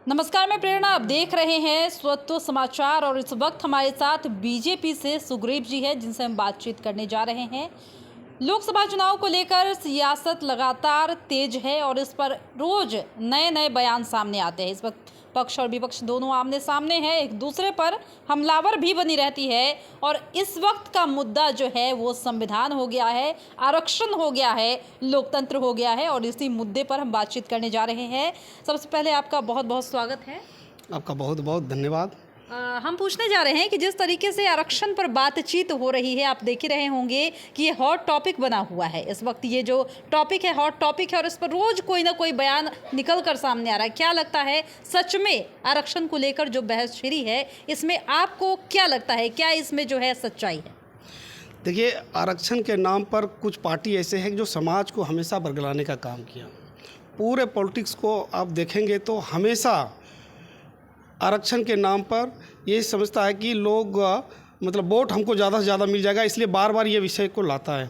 नमस्कार, मैं प्रेरणा। आप देख रहे हैं स्वत्व समाचार और इस वक्त हमारे साथ बीजेपी से सुग्रीव जी है, जिनसे हम बातचीत करने जा रहे हैं। लोकसभा चुनाव को लेकर सियासत लगातार तेज है और इस पर रोज नए नए बयान सामने आते हैं। इस वक्त पक्ष और विपक्ष दोनों आमने सामने हैं, एक दूसरे पर हमलावर भी बनी रहती है और इस वक्त का मुद्दा जो है वो संविधान हो गया है, आरक्षण हो गया है, लोकतंत्र हो गया है और इसी मुद्दे पर हम बातचीत करने जा रहे हैं। सबसे पहले आपका बहुत बहुत स्वागत है। आपका बहुत बहुत धन्यवाद। हम पूछने जा रहे हैं कि जिस तरीके से आरक्षण पर बातचीत हो रही है, आप देख ही रहे होंगे कि ये हॉट टॉपिक बना हुआ है। इस वक्त ये जो टॉपिक है हॉट टॉपिक है और इस पर रोज कोई ना कोई बयान निकल कर सामने आ रहा है। क्या लगता है, सच में आरक्षण को लेकर जो बहस छिड़ी है, इसमें आपको क्या लगता है, क्या इसमें जो है सच्चाई है? देखिए, आरक्षण के नाम पर कुछ पार्टी ऐसे हैं जो समाज को हमेशा बरगलाने का काम किया। पूरे पॉलिटिक्स को आप देखेंगे तो हमेशा आरक्षण के नाम पर ये समझता है कि लोग मतलब वोट हमको ज़्यादा से ज़्यादा मिल जाएगा, इसलिए बार बार ये विषय को लाता है।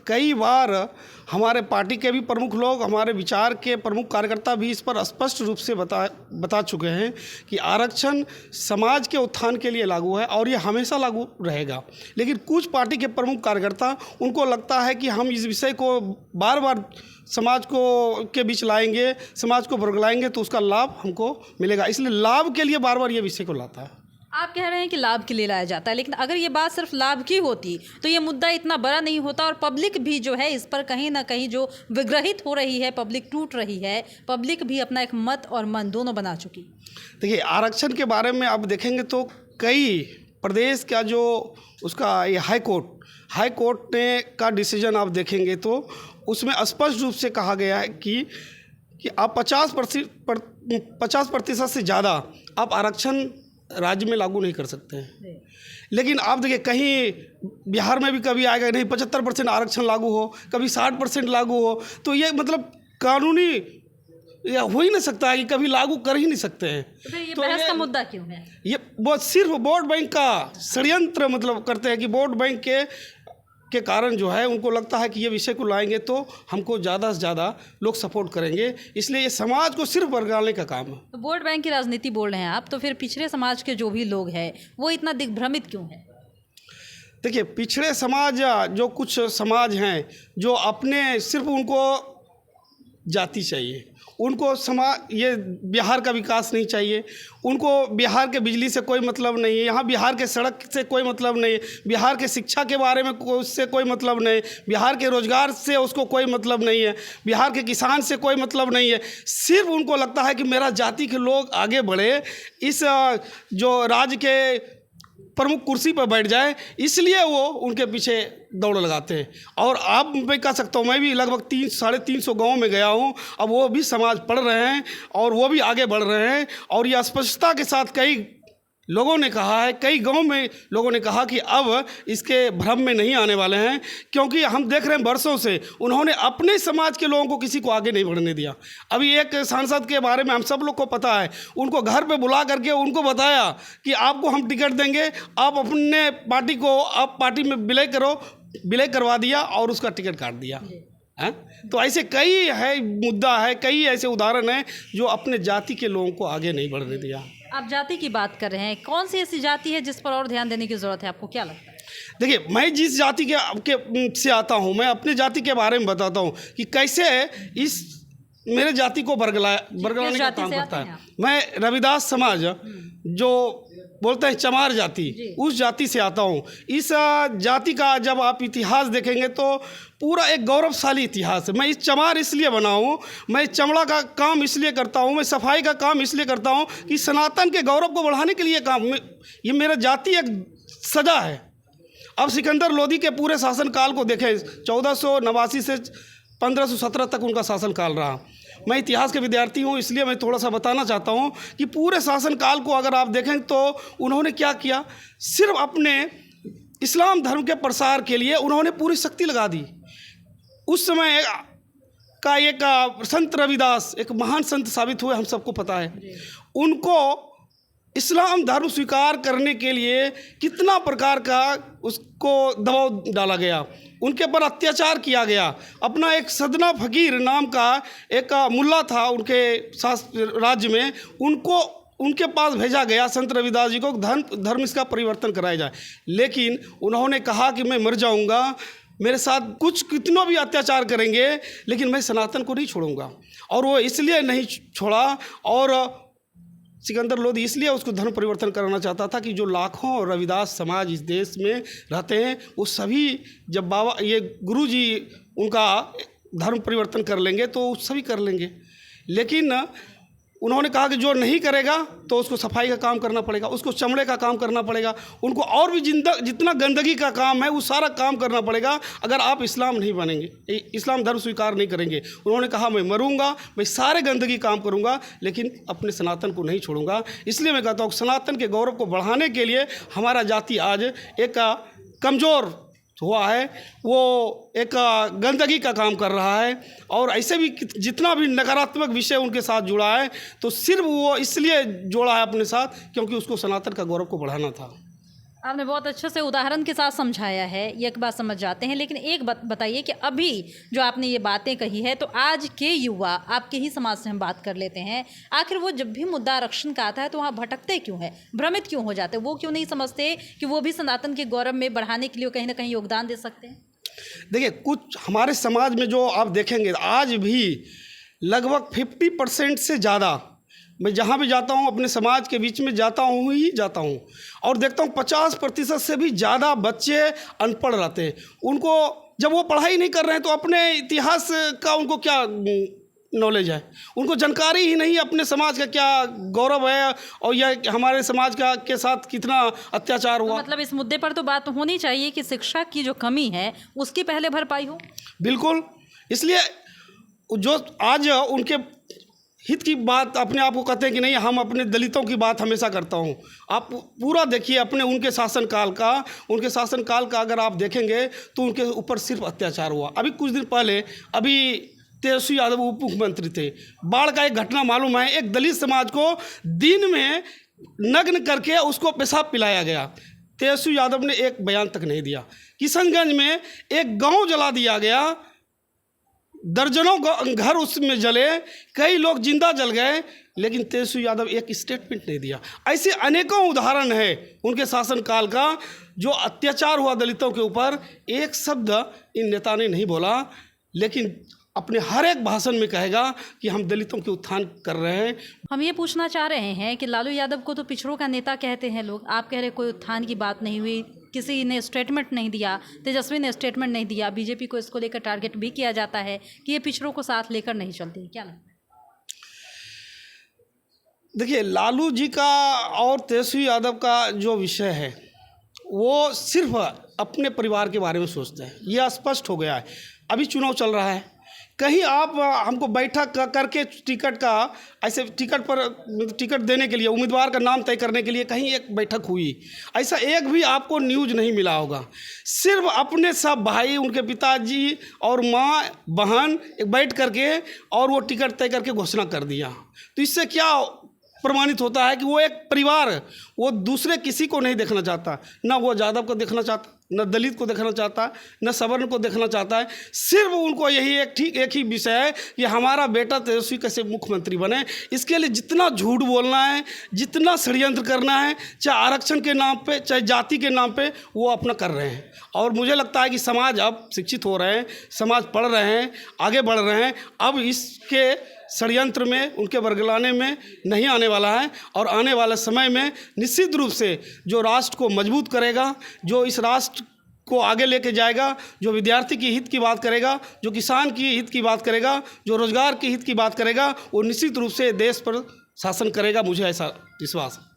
कई बार हमारे पार्टी के भी प्रमुख लोग, हमारे विचार के प्रमुख कार्यकर्ता भी इस पर स्पष्ट रूप से बता चुके हैं कि आरक्षण समाज के उत्थान के लिए लागू है और ये हमेशा लागू रहेगा। लेकिन कुछ पार्टी के प्रमुख कार्यकर्ता, उनको लगता है कि हम इस विषय को बार बार समाज को के बीच लाएंगे, समाज को बरगलाएंगे तो उसका लाभ हमको मिलेगा, इसलिए लाभ के लिए बार बार ये विषय को लाता है। आप कह रहे हैं कि लाभ के लिए लाया जाता है, लेकिन अगर ये बात सिर्फ लाभ की होती तो ये मुद्दा इतना बड़ा नहीं होता और पब्लिक भी जो है इस पर कहीं ना कहीं जो विग्रहित हो रही है, पब्लिक टूट रही है, पब्लिक भी अपना एक मत और मन दोनों बना चुकी। देखिए, आरक्षण के बारे में आप देखेंगे तो कई प्रदेश का जो उसका ये हाई कोर्ट ने का डिसीजन आप देखेंगे तो उसमें स्पष्ट रूप से कहा गया है कि आप 50% से ज़्यादा आप आरक्षण राज्य में लागू नहीं कर सकते हैं। लेकिन आप देखिए, कहीं बिहार में भी कभी आएगा नहीं 75% आरक्षण लागू हो, कभी 60% लागू हो, तो ये मतलब कानूनी या हो ही नहीं सकता है कि कभी लागू कर ही नहीं सकते हैं। तो ये बहस का मुद्दा क्यों है? ये वो सिर्फ वोट बैंक का षड्यंत्र मतलब करते हैं कि वोट बैंक के कारण जो है उनको लगता है कि ये विषय को लाएंगे तो हमको ज़्यादा से ज़्यादा लोग सपोर्ट करेंगे, इसलिए ये समाज को सिर्फ बरगलाने का काम है। तो वोट बैंक की राजनीति बोल रहे हैं आप, तो फिर पिछड़े समाज के जो भी लोग हैं वो इतना दिग्भ्रमित क्यों है? देखिए, पिछड़े समाज जो कुछ समाज हैं जो अपने सिर्फ उनको जाति चाहिए, उनको समाज ये बिहार का विकास नहीं चाहिए, उनको बिहार के बिजली से कोई मतलब नहीं है, यहाँ बिहार के सड़क से कोई मतलब नहीं है, बिहार के शिक्षा के बारे में उससे कोई मतलब नहीं, बिहार के रोजगार से उसको कोई मतलब नहीं है, बिहार के किसान से कोई मतलब नहीं है। सिर्फ उनको लगता है कि मेरा जाति के लोग आगे बढ़े, इस जो राज्य के प्रमुख कुर्सी पर बैठ जाए, इसलिए वो उनके पीछे दौड़ लगाते हैं। और आप मैं कह सकता हूँ, मैं भी लगभग 300-350 गाँव में गया हूँ, अब वो भी समाज पढ़ रहे हैं और वो भी आगे बढ़ रहे हैं। और ये स्पष्टता के साथ कई लोगों ने कहा है, कई गांव में लोगों ने कहा कि अब इसके भ्रम में नहीं आने वाले हैं, क्योंकि हम देख रहे हैं वर्षों से उन्होंने अपने समाज के लोगों को किसी को आगे नहीं बढ़ने दिया। अभी एक सांसद के बारे में हम सब लोग को पता है, उनको घर पे बुला करके उनको बताया कि आपको हम टिकट देंगे, आप अपने पार्टी को आप पार्टी में विलय करवा दिया और उसका टिकट काट दिया है। तो ऐसे कई है मुद्दा है, कई ऐसे उदाहरण हैं जो अपने जाति के लोगों को आगे नहीं बढ़ने दिया। आप जाति की बात कर रहे हैं, कौन सी ऐसी जाति है जिस पर और ध्यान देने की जरूरत है, आपको क्या लगता है? देखिए, मैं जिस जाति के से आता हूँ, मैं अपने जाति के बारे में बताता हूँ कि कैसे इस मेरे जाति को बरगलाने का काम करता है। मैं रविदास समाज जो बोलते हैं चमार जाति, उस जाति से आता हूँ। इस जाति का जब आप इतिहास देखेंगे तो पूरा एक गौरवशाली इतिहास है। मैं इस चमार इसलिए बना हूँ, मैं चमड़ा का काम इसलिए करता हूँ, मैं सफाई का काम इसलिए करता हूँ कि सनातन के गौरव को बढ़ाने के लिए काम, ये मेरा जाति एक सजा है। अब सिकंदर लोदी के पूरे शासनकाल को देखें, 1489 से 1517 तक उनका शासनकाल रहा। मैं इतिहास के विद्यार्थी हूँ, इसलिए मैं थोड़ा सा बताना चाहता हूँ कि पूरे शासनकाल को अगर आप देखें तो उन्होंने क्या किया, सिर्फ अपने इस्लाम धर्म के प्रसार के लिए उन्होंने पूरी शक्ति लगा दी। उस समय का एक संत रविदास एक महान संत साबित हुए, हम सबको पता है। उनको इस्लाम धर्म स्वीकार करने के लिए कितना प्रकार का उसको दबाव डाला गया, उनके पर अत्याचार किया गया। अपना एक सदना फ़कीर नाम का एक मुल्ला था उनके राज्य में, उनके पास भेजा गया संत रविदास जी को धर्म इसका परिवर्तन कराया जाए। लेकिन उन्होंने कहा कि मैं मर जाऊंगा, मेरे साथ कितना भी अत्याचार करेंगे, लेकिन मैं सनातन को नहीं छोड़ूंगा। और वो इसलिए नहीं छोड़ा, और सिकंदर लोधी इसलिए उसको धर्म परिवर्तन कराना चाहता था कि जो लाखों रविदास समाज इस देश में रहते हैं, वो सभी जब बाबा ये गुरु जी उनका धर्म परिवर्तन कर लेंगे तो सभी कर लेंगे। लेकिन उन्होंने कहा कि जो नहीं करेगा तो उसको सफाई का काम करना पड़ेगा, उसको चमड़े का काम करना पड़ेगा, उनको और भी जितना गंदगी का काम है वो सारा काम करना पड़ेगा, अगर आप इस्लाम नहीं बनेंगे, इस्लाम धर्म स्वीकार नहीं करेंगे। उन्होंने कहा मैं मरूंगा, मैं सारे गंदगी काम करूंगा, लेकिन अपने सनातन को नहीं छोड़ूंगा। इसलिए मैं कहता हूँ सनातन के गौरव को बढ़ाने के लिए हमारा जाति आज एक कमज़ोर हुआ है, वो एक गंदगी का काम कर रहा है। और ऐसे भी जितना भी नकारात्मक विषय उनके साथ जुड़ा है तो सिर्फ वो इसलिए जोड़ा है अपने साथ क्योंकि उसको सनातन का गौरव को बढ़ाना था। आपने बहुत अच्छे से उदाहरण के साथ समझाया है, ये एक बात समझ जाते हैं। लेकिन एक बात बताइए कि अभी जो आपने ये बातें कही है, तो आज के युवा, आपके ही समाज से हम बात कर लेते हैं, आखिर वो जब भी मुद्दा आरक्षण का आता है तो वहाँ भटकते क्यों है, भ्रमित क्यों हो जाते हैं? वो क्यों नहीं समझते कि वो भी सनातन के गौरव में बढ़ाने के लिए कहीं ना कहीं योगदान दे सकते हैं? देखिए, कुछ हमारे समाज में जो आप देखेंगे आज भी लगभग 50% से ज़्यादा, मैं जहाँ भी जाता हूँ अपने समाज के बीच में जाता हूँ और देखता हूँ 50% से भी ज़्यादा बच्चे अनपढ़ रहते हैं। उनको जब वो पढ़ाई नहीं कर रहे हैं तो अपने इतिहास का उनको क्या नॉलेज है, उनको जानकारी ही नहीं अपने समाज का क्या गौरव है और यह हमारे समाज का के साथ कितना अत्याचार हुआ। तो मतलब इस मुद्दे पर तो बात होनी चाहिए कि शिक्षा की जो कमी है उसकी पहले भरपाई हो। बिल्कुल, इसलिए जो आज उनके हित की बात अपने आप को कहते हैं कि नहीं, हम अपने दलितों की बात हमेशा करता हूँ। आप पूरा देखिए अपने उनके शासनकाल का अगर आप देखेंगे तो उनके ऊपर सिर्फ अत्याचार हुआ। अभी कुछ दिन पहले तेजस्वी यादव उप मुख्यमंत्री थे, बाढ़ का एक घटना मालूम है, एक दलित समाज को दिन में नग्न करके उसको पेशाब पिलाया गया। तेजस्वी यादव ने एक बयान तक नहीं दिया। किशनगंज में एक गांव जला दिया गया, दर्जनों घर उसमें जले, कई लोग जिंदा जल गए, लेकिन तेजस्वी यादव एक स्टेटमेंट नहीं दिया। ऐसे अनेकों उदाहरण है उनके शासनकाल का जो अत्याचार हुआ दलितों के ऊपर, एक शब्द इन नेता ने नहीं बोला, लेकिन अपने हर एक भाषण में कहेगा कि हम दलितों के उत्थान कर रहे हैं। हम ये पूछना चाह रहे हैं कि लालू यादव को तो पिछड़ों का नेता कहते हैं लोग, आप कह रहे कोई उत्थान की बात नहीं हुई, किसी ने स्टेटमेंट नहीं दिया, तेजस्वी ने स्टेटमेंट नहीं दिया, बीजेपी को इसको लेकर टारगेट भी किया जाता है कि ये पिछड़ों को साथ लेकर नहीं चलती, क्या लगता है? देखिए, लालू जी का और तेजस्वी यादव का जो विषय है वो सिर्फ अपने परिवार के बारे में सोचते हैं, ये स्पष्ट हो गया है। अभी चुनाव चल रहा है, कहीं आप हमको बैठक करके टिकट का ऐसे टिकट देने के लिए, उम्मीदवार का नाम तय करने के लिए कहीं एक बैठक हुई, ऐसा एक भी आपको न्यूज़ नहीं मिला होगा। सिर्फ अपने सब भाई, उनके पिताजी और माँ बहन बैठ करके और वो टिकट तय करके घोषणा कर दिया। तो इससे क्या प्रमाणित होता है कि वो एक परिवार, वो दूसरे किसी को नहीं देखना चाहता, ना वो यादव को देखना चाहता, न दलित को देखना चाहता, न सवर्ण को देखना चाहता है। सिर्फ उनको यही एक ही विषय है कि हमारा बेटा तेजस्वी कैसे मुख्यमंत्री बने। इसके लिए जितना झूठ बोलना है, जितना षड्यंत्र करना है, चाहे आरक्षण के नाम पे, चाहे जाति के नाम पे, वो अपना कर रहे हैं। और मुझे लगता है कि समाज अब शिक्षित हो रहे हैं, समाज पढ़ रहे हैं, आगे बढ़ रहे हैं। अब इसके षड्यंत्र में, उनके बरगलाने में नहीं आने वाला है। और आने वाले समय में निश्चित रूप से जो राष्ट्र को मजबूत करेगा, जो इस राष्ट्र को आगे लेके जाएगा, जो विद्यार्थी की हित की बात करेगा, जो किसान की हित की बात करेगा, जो रोजगार की हित की बात करेगा, वो निश्चित रूप से देश पर शासन करेगा, मुझे ऐसा विश्वास है।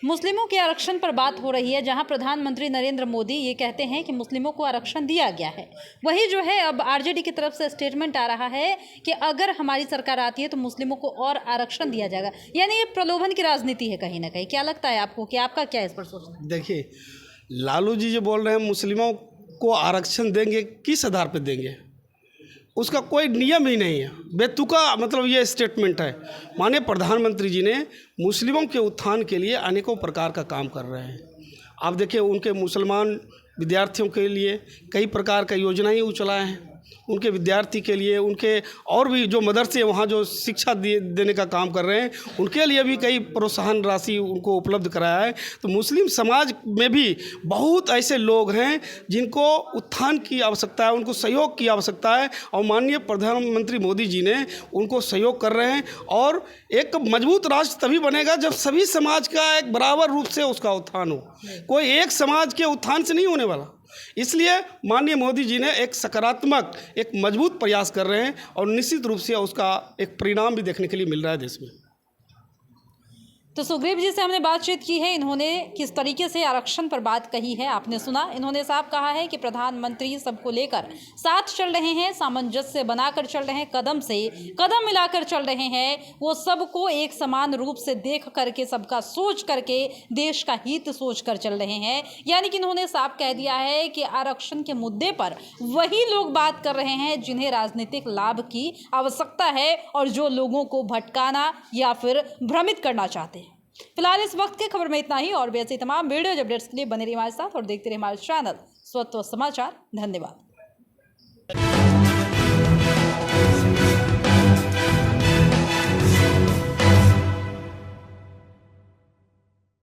मुस्लिमों के आरक्षण पर बात हो रही है, जहां प्रधानमंत्री नरेंद्र मोदी ये कहते हैं कि मुस्लिमों को आरक्षण दिया गया है। वही जो है अब आरजेडी की तरफ से स्टेटमेंट आ रहा है कि अगर हमारी सरकार आती है तो मुस्लिमों को और आरक्षण दिया जाएगा। यानी ये प्रलोभन की राजनीति है कहीं ना कहीं। क्या लगता है आपको कि आपका क्या इस पर सोचना है? देखिए, लालू जी जो बोल रहे हैं मुस्लिमों को आरक्षण देंगे, किस आधार पर देंगे? उसका कोई नियम ही नहीं है, बेतुका मतलब ये स्टेटमेंट है। माननीय प्रधानमंत्री जी ने मुस्लिमों के उत्थान के लिए अनेकों प्रकार का काम कर रहे हैं। आप देखिए, उनके मुसलमान विद्यार्थियों के लिए कई प्रकार का योजनाएं वो चलाए हैं, उनके विद्यार्थी के लिए, उनके और भी जो मदरसे वहाँ जो शिक्षा देने का काम कर रहे हैं, उनके लिए भी कई प्रोत्साहन राशि उनको उपलब्ध कराया है। तो मुस्लिम समाज में भी बहुत ऐसे लोग हैं जिनको उत्थान की आवश्यकता है, उनको सहयोग की आवश्यकता है, और माननीय प्रधानमंत्री मोदी जी ने उनको सहयोग कर रहे हैं। और एक मजबूत राष्ट्र तभी बनेगा जब सभी समाज का एक बराबर रूप से उसका उत्थान हो। कोई एक समाज के उत्थान से नहीं होने वाला। इसलिए माननीय मोदी जी ने एक सकारात्मक, एक मजबूत प्रयास कर रहे हैं, और निश्चित रूप से उसका एक परिणाम भी देखने के लिए मिल रहा है देश में। तो सुग्रीव जी से हमने बातचीत की है, इन्होंने किस तरीके से आरक्षण पर बात कही है आपने सुना। इन्होंने साफ कहा है कि प्रधानमंत्री सबको लेकर साथ चल रहे हैं, सामंजस्य बनाकर चल रहे हैं, कदम से कदम मिलाकर चल रहे हैं। वो सबको एक समान रूप से देख करके, सबका सोच करके, देश का हित सोच कर चल रहे हैं। यानी कि इन्होंने साफ कह दिया है कि आरक्षण के मुद्दे पर वही लोग बात कर रहे हैं जिन्हें राजनीतिक लाभ की आवश्यकता है, और जो लोगों को भटकाना या फिर भ्रमित करना चाहते हैं। फिलहाल इस वक्त के खबर में इतना ही, और भी ऐसे तमाम वीडियो अपडेट्स के लिए बने रहिए हमारे साथ और देखते रहिए हमारे चैनल स्वत्व समाचार। धन्यवाद।